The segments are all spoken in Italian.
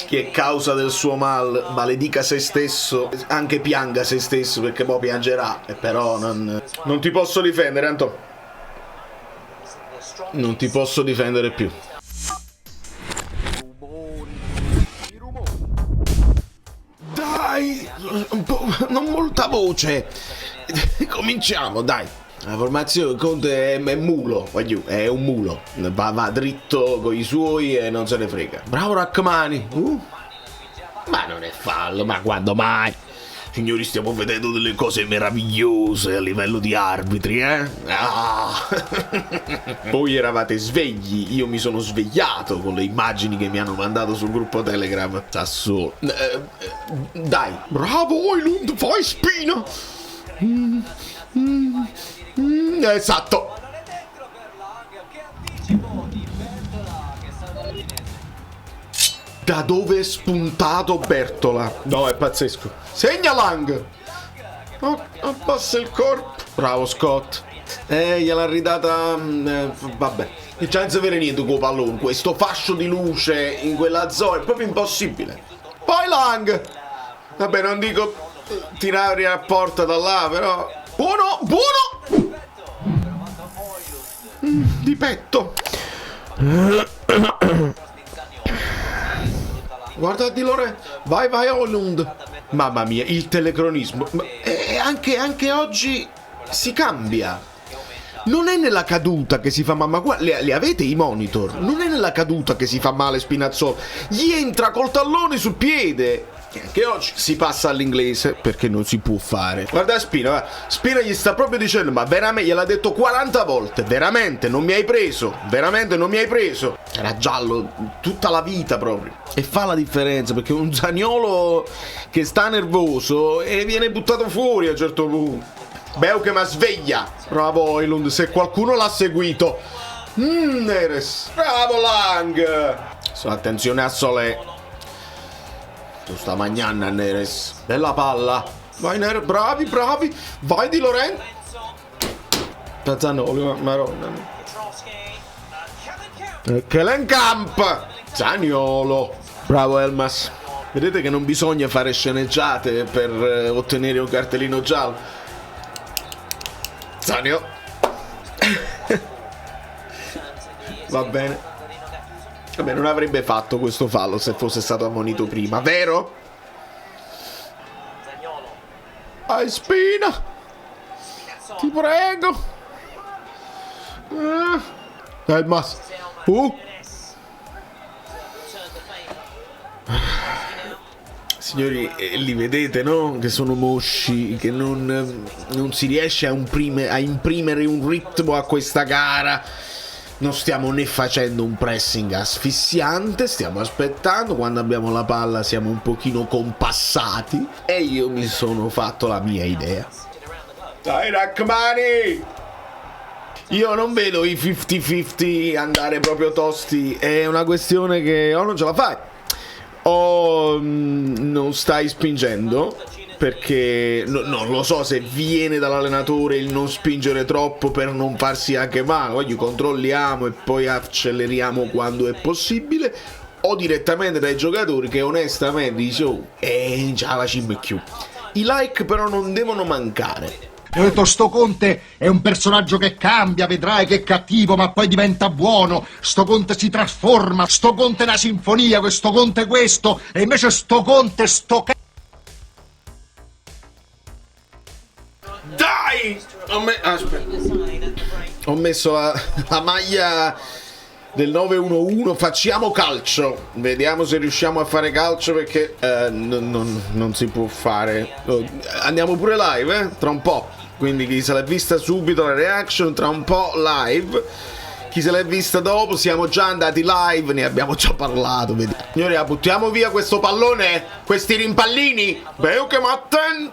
che è causa del suo mal maledica se stesso, anche pianga se stesso, perché poi piangerà. E però non ti posso difendere, Anto. Non ti posso difendere più. Dai, un po', non molta voce. Cominciamo, dai. La formazione Conte è mulo, voglio, è un mulo. Va dritto con i suoi e non se ne frega. Bravo Rachmani. Ma non è fallo, ma quando mai? Signori, stiamo vedendo delle cose meravigliose a livello di arbitri, eh? Voi eravate svegli, io mi sono svegliato con le immagini che mi hanno mandato sul gruppo Telegram. Sassuolo. Dai. Bravo Oilund, fai spina. Esatto. Da dove è spuntato Bertola? No, è pazzesco. Segna Lang. Abbassa il corpo. Bravo Scott. Gliel'ha ridata. Vabbè. E senza avere niente con pallone. Questo fascio di luce in quella zona è proprio impossibile. Poi Lang. Vabbè, non dico tirare a porta da là, però. Buono. Di petto. Guarda Di Lore. Vai Oilund. Mamma mia, il telecronismo. E anche oggi si cambia. Non è nella caduta che si fa male. Ma li avete i monitor? Non è nella caduta che si fa male Spinazzola. Gli entra col tallone sul piede. Che oggi si passa all'inglese perché non si può fare. Guarda Spina gli sta proprio dicendo: ma veramente, gliel'ha detto 40 volte, veramente non mi hai preso, era giallo tutta la vita proprio. E fa la differenza, perché un Zaniolo che sta nervoso e viene buttato fuori a un certo punto. Beuke ma sveglia. Bravo Oilund, se qualcuno l'ha seguito. Neres. Bravo Lang. Attenzione a Solé. Tu sta magnando Neres. Bella palla. Vai Neres, bravi. Vai Di Lorenzo. Tazzanolo, maronna. Kelenkamp. Zaniolo. Bravo Elmas. Vedete che non bisogna fare sceneggiate per ottenere un cartellino giallo. Zanio. Va bene. Vabbè, non avrebbe fatto questo fallo se fosse stato ammonito prima, vero? Vai Spina! Ti prego! Elmas! Signori, li vedete, no? Che sono mosci, che non si riesce a imprimere un ritmo a questa gara. Non stiamo né facendo un pressing asfissiante, stiamo aspettando, quando abbiamo la palla siamo un pochino compassati e io mi sono fatto la mia idea. Dai Rachmani! Io non vedo i 50-50 andare proprio tosti, è una questione che o non ce la fai o non stai spingendo, perché non lo so se viene dall'allenatore il non spingere troppo per non farsi anche male, voglio controlliamo e poi acceleriamo quando è possibile, o direttamente dai giocatori che onestamente dicono già la cim più. I like però non devono mancare. Ho detto sto Conte è un personaggio che cambia, vedrai che è cattivo ma poi diventa buono, sto Conte si trasforma, sto Conte è una sinfonia, questo Conte è questo, e invece sto Conte Dai! Ho messo la maglia del 911. Facciamo calcio. Vediamo se riusciamo a fare calcio, perché non si può fare. Andiamo pure live, tra un po'. Quindi chi se l'è vista subito la reaction, tra un po' live. Chi se l'è vista dopo, siamo già andati live, ne abbiamo già parlato. Vediamo. Signori, buttiamo via questo pallone, questi rimpallini. Beuke Matten.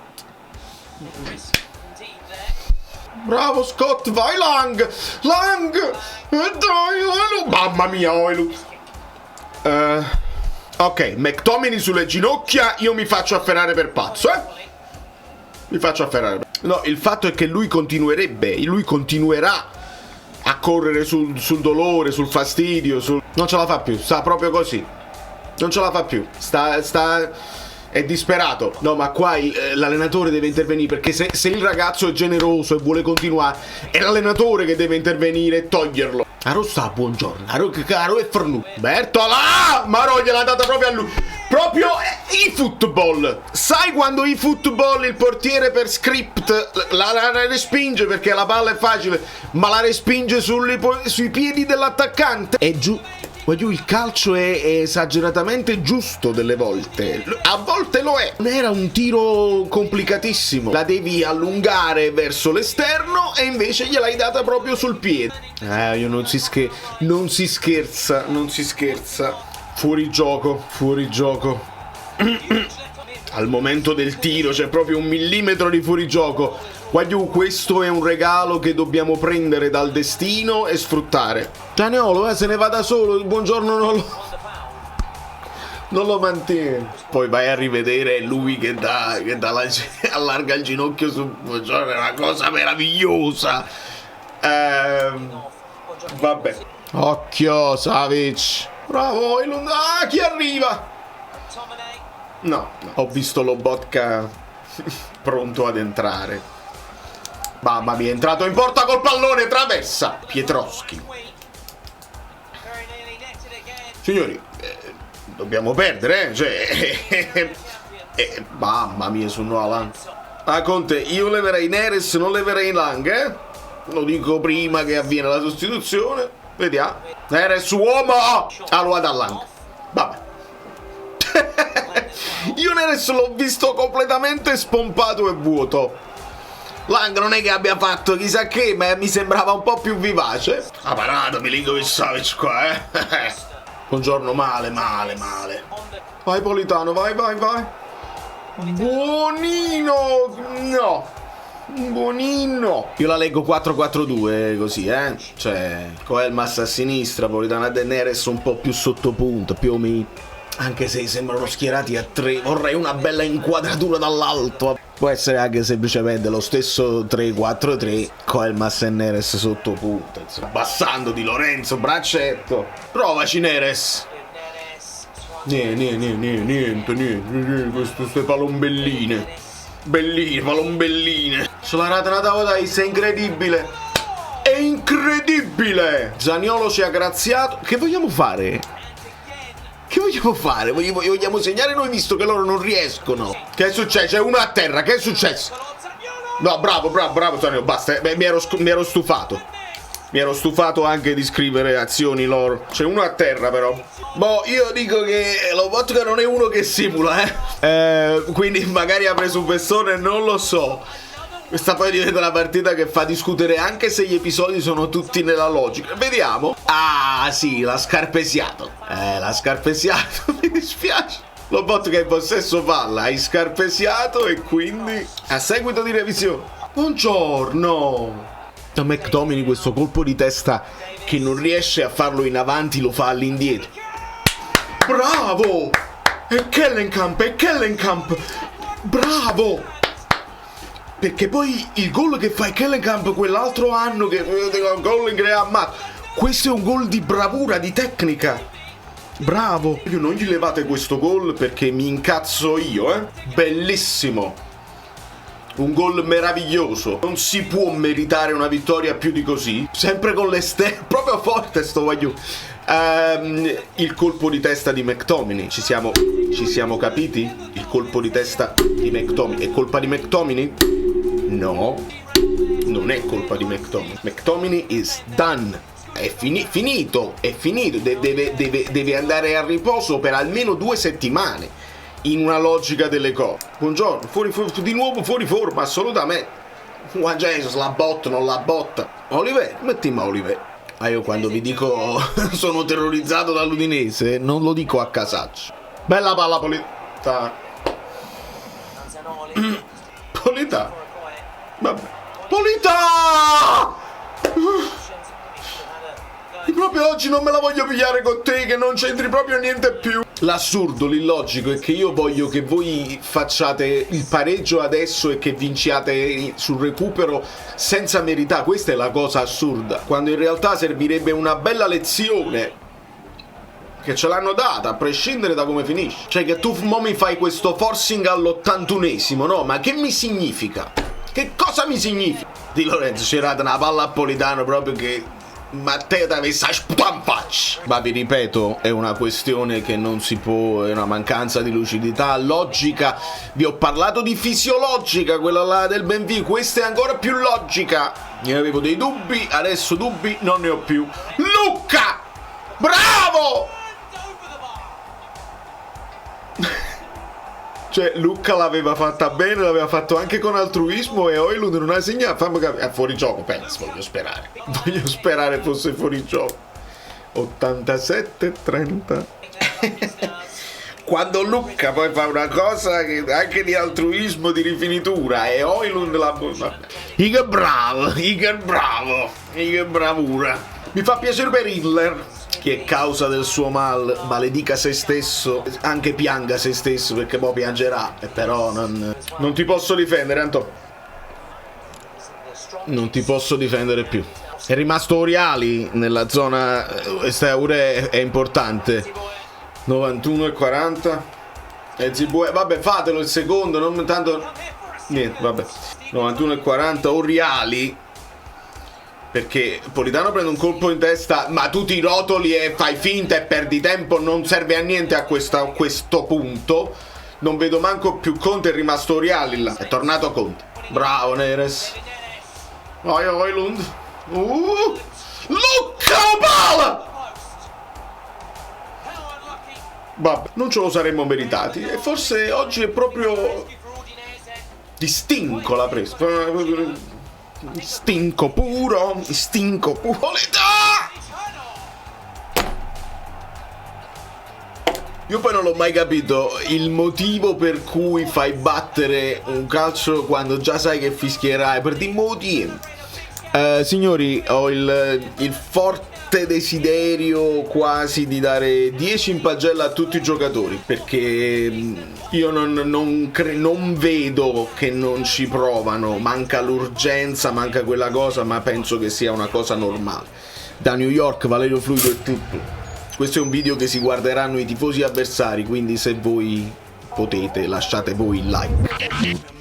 Bravo Scott, vai Lang! Dai Oilund! Mamma mia Oilund! Ok, McTominay sulle ginocchia, io mi faccio afferrare per pazzo, Mi faccio afferrare. No, il fatto è che lui continuerà a correre sul dolore, sul fastidio, non ce la fa più, sta proprio così. Non ce la fa più. È disperato. No, ma qua l'allenatore deve intervenire, perché se il ragazzo è generoso e vuole continuare, è l'allenatore che deve intervenire e toglierlo. Aro sta, buongiorno. Aro che caro e fornuto. Bertola! Maro gliel'ha data proprio a lui. Proprio i football. Sai quando i football il portiere per script la respinge perché la palla è facile, ma la respinge sui piedi dell'attaccante? È giù. Voglio, il calcio è esageratamente giusto delle volte. A volte lo è. Non era un tiro complicatissimo. La devi allungare verso l'esterno e invece gliel'hai data proprio sul piede. Non si scherza. Fuori gioco. Al momento del tiro c'è proprio 1 millimetro di fuorigioco. Guagliù, questo è un regalo che dobbiamo prendere dal destino e sfruttare. Zaniolo, se ne va da solo, il buongiorno non lo mantiene. Poi vai a rivedere lui che allarga il ginocchio su buongiorno, è una cosa meravigliosa. Vabbè. Occhio, Savic. Bravo, chi arriva? No, ho visto Lobotka pronto ad entrare. Mamma mia, è entrato in porta col pallone, traversa Pietrowski. Signori, dobbiamo perdere, mamma mia, sono avanti. Conte, io leverei Neres, non leverei Lang, Lo dico prima che avviene la sostituzione. Vediamo. Neres uomo! Lo vado a Lang. Vabbè. Io Neres l'ho visto completamente spompato e vuoto. Lang non è che abbia fatto chissà che, ma mi sembrava un po' più vivace. Parata Milinkovic-Savic qua, Buongiorno, male. Vai Politano, vai. Buonino. Io la leggo 4-4-2 così, Cioè, Koelmas a sinistra, Politano a Neres un po' più sottopunta, più o meno. Anche se sembrano schierati a 3, vorrei una bella inquadratura dall'alto. Può essere anche semplicemente lo stesso 3-4-3, Koelmas e Neres sotto punta. Abbassando Di Lorenzo, braccetto. Provaci Neres. Niente, queste palombelline. Palombelline. Sulla rata dai, sei incredibile. È incredibile. Zaniolo ci ha graziato. Che vogliamo fare? Vogliamo segnare noi visto che loro non riescono? Che è successo? C'è uno a terra, che è successo? No, bravo Tonio, basta, mi ero stufato. Mi ero stufato anche di scrivere azioni loro. C'è uno a terra però. Io dico che Lobotka non è uno che simula, quindi magari ha preso un pestone, non lo so. Questa poi diventa una partita che fa discutere anche se gli episodi sono tutti nella logica. Vediamo. Sì, l'ha scarpesiato. Mi dispiace. Lobotka in possesso palla, hai scarpesiato e quindi a seguito di revisione. Buongiorno. Da McTominay questo colpo di testa che non riesce a farlo in avanti, lo fa all'indietro. Bravo! E Kellenkamp! Bravo! Perché poi il gol che fa Kellenkamp quell'altro anno, che un gol in Real Madrid, questo è un gol di bravura, di tecnica. Bravo. Io non gli levate questo gol perché mi incazzo io, Bellissimo. Un gol meraviglioso. Non si può meritare una vittoria più di così. Sempre con le stelle. Proprio forte sto voglio. Il colpo di testa di McTominay. Ci siamo capiti? Il colpo di testa di McTominay. È colpa di McTominay? No, non è colpa di McTominay. McTominay is done. È finito. Deve andare a riposo per almeno 2 settimane. In una logica delle cose. Buongiorno, di nuovo fuori forma, assolutamente. Juan Jesus, la botta, non la botta. Oliver, mettimi Oliver. Io quando vi dico sono terrorizzato dall'Udinese, non lo dico a casaccio. Bella palla Polita. Vabbè. Polita! Proprio oggi non me la voglio pigliare con te, che non c'entri proprio niente più. L'assurdo, l'illogico è che io voglio che voi facciate il pareggio adesso e che vinciate sul recupero senza merità. Questa è la cosa assurda, quando in realtà servirebbe una bella lezione. che ce l'hanno data, a prescindere da come finisce. Cioè che tu mo mi fai questo forcing all'81esimo, no? Ma che mi significa? Che cosa mi significa? Di Lorenzo c'era una palla a Politano proprio che Matteo ti avesse sputato in faccia. Ma vi ripeto, è una questione che non si può, è una mancanza di lucidità logica. Vi ho parlato di fisiologica, quella là del Benfica, questa è ancora più logica. Io avevo dei dubbi, adesso dubbi non ne ho più. Lucca! Bravo! Cioè, Lucca l'aveva fatta bene, l'aveva fatto anche con altruismo e Højlund non ha segnato. Fammi capire. È fuori gioco, penso, voglio sperare. Voglio sperare fosse fuori gioco. 87-30. Quando Lucca poi fa una cosa che anche di altruismo, di rifinitura, e Højlund la... Che bravo, che bravo, che bravura. Mi fa piacere per Hitler, che causa del suo mal maledica se stesso, anche pianga se stesso, perché poi piangerà, però non ti posso difendere, Anto. Non ti posso difendere più. È rimasto Oriali nella zona, questa è importante. 91,40 e Zibue, vabbè, fatelo il secondo, non tanto niente, vabbè. 91,40 Oriali, perché Politano prende un colpo in testa, ma tu ti rotoli e fai finta e perdi tempo, non serve a niente a questo punto. Non vedo manco più Conte, è rimasto Oriali là, è tornato Conte. Bravo Neres. Vai Højlund. Lucca pala! Vabbè, non ce lo saremmo meritati e forse oggi è proprio di stinco l'ha preso. Stinco puro. Io poi non l'ho mai capito il motivo per cui fai battere un calcio quando già sai che fischierai, per dei motivi. Signori, ho il forte desiderio quasi di dare 10 in pagella a tutti i giocatori, perché io non vedo che non ci provano, manca l'urgenza, manca quella cosa, ma penso che sia una cosa normale. Da New York, Valerio Fluido e tutto. Questo è un video che si guarderanno i tifosi avversari, quindi se voi potete lasciate voi il like.